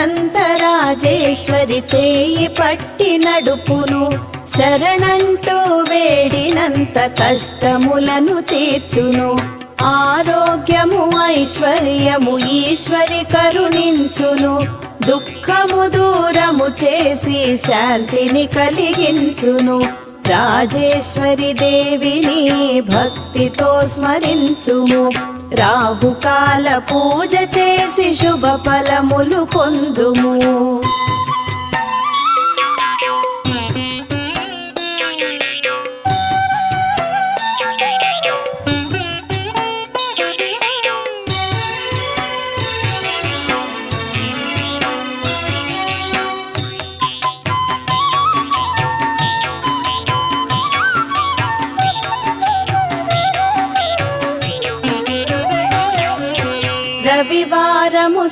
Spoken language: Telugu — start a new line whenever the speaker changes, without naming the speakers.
అనంతరాజేశ్వరి చేయి పట్టి నడుపును, శరణంటూ వేడినంత కష్టములను తీర్చును. ఆరోగ్యము ఐశ్వర్యము ఈశ్వరి కరుణించును, దుఃఖము దూరము చేసి శాంతిని కలిగించును. రాజేశ్వరి దేవిని భక్తితో స్మరించుము, రాహుకాల పూజ చేసి శుభ ఫలములు పొందుము. రవివారము